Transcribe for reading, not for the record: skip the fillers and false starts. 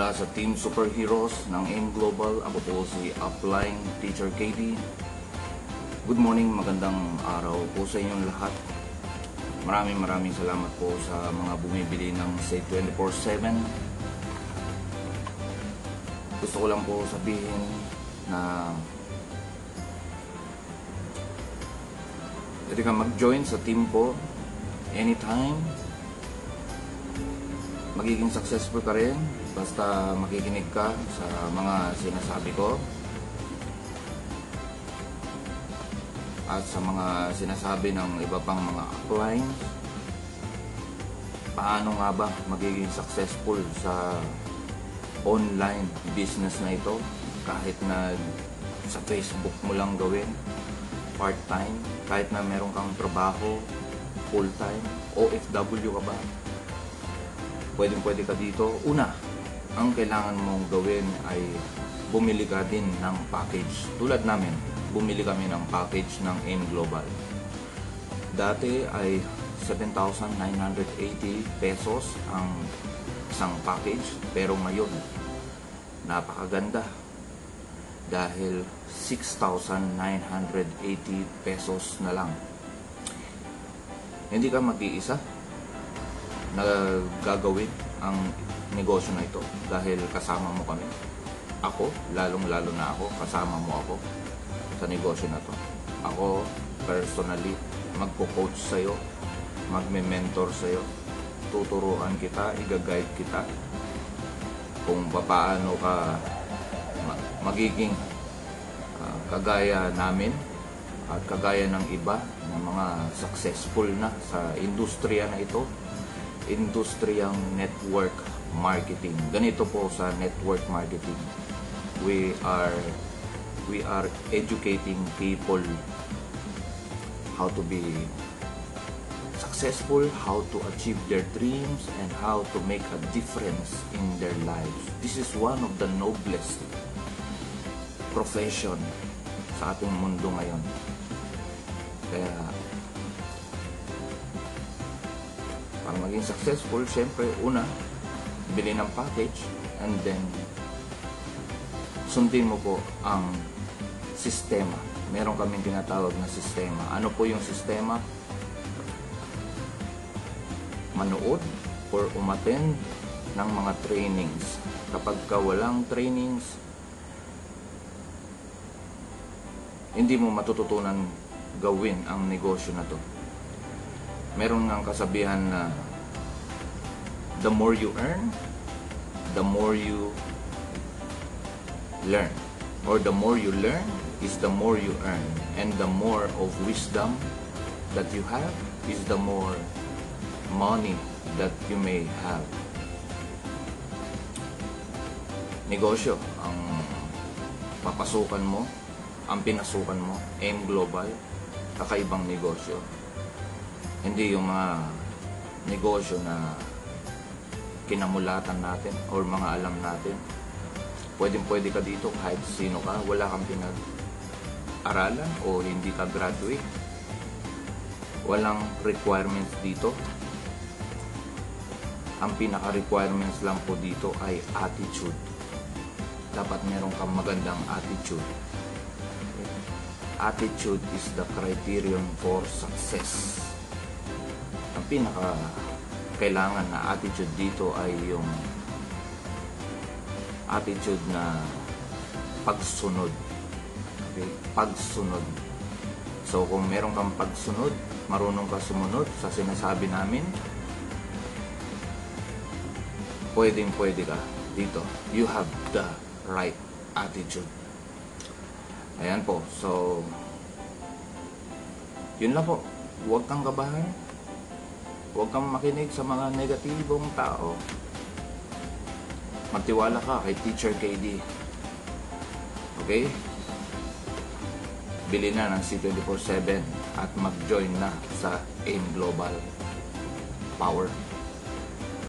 Mula sa Team Superheroes ng AIM Global, ako po si Upline Teacher KD. Good morning, magandang araw po sa inyong lahat. Maraming salamat po sa mga bumibili ng Say 24/7. Gusto ko lang po sabihin na pwede ka mag-join sa team ko anytime. Magiging successful ka rin basta makikinig ka sa mga sinasabi ko at sa mga sinasabi ng iba pang mga uplines. Paano nga ba magiging successful sa online business na ito kahit na sa Facebook mo lang gawin part-time, kahit na meron kang trabaho full-time, OFW ka ba, pwede ka dito. Una, ang kailangan mong gawin ay bumili ka din ng package. Tulad namin, bumili kami ng package ng AIM Global. Dati ay 7,980 pesos ang isang package, pero ngayon napakaganda dahil 6,980 pesos na lang. Hindi ka mag-iisa na gagawin ang negosyo na ito dahil kasama mo kami. Ako, lalong-lalo na ako, kasama mo ako sa negosyo na to. Ako, personally, magpo-coach sa'yo, magme-mentor sa'yo, tuturuan kita, i-guide kita kung paano ka magiging kagaya namin at kagaya ng iba ng mga successful na sa industriya na ito, industriyang network marketing. Ganito po sa network marketing. We are educating people how to be successful, how to achieve their dreams, and how to make a difference in their lives. This is one of the noblest profession sa ating mundo ngayon. Kaya para maging successful, syempre una, bili ng package, and then sundin mo po ang sistema. Meron kaming tinatawag na sistema. Ano po yung sistema? Manood or umattend ng mga trainings. Kapag ka walang trainings, hindi mo matututunan gawin ang negosyo na to. Meron ngang kasabihan na the more you earn, the more you learn. Or the more you learn is the more you earn. And the more of wisdom that you have is the more money that you may have. Negosyo ang papasukan mo, ang pinasukan mo, AIM Global, kakaibang negosyo. Hindi yung mga negosyo na kinamulatan natin or mga alam natin. Pwede ka dito kahit sino ka, wala kang pinag-aralan o hindi ka graduate. Walang requirements dito. Ang pinaka-requirements lang po dito ay attitude. Dapat meron kang magandang attitude. Attitude is the criterion for success. Ang pinaka-kailangan na attitude dito ay yung attitude na pagsunod. Okay? Pagsunod. So kung meron kang pagsunod, marunong ka sumunod sa sinasabi namin, pwede ka dito. You have the right attitude. Ayan po. So yun lang po. Huwag kang kabahan. Huwag kang makinig sa mga negatibong tao. Magtiwala ka kay Teacher KD. Okay? Bili na ng C24/7 at mag-join na sa AIM Global Power.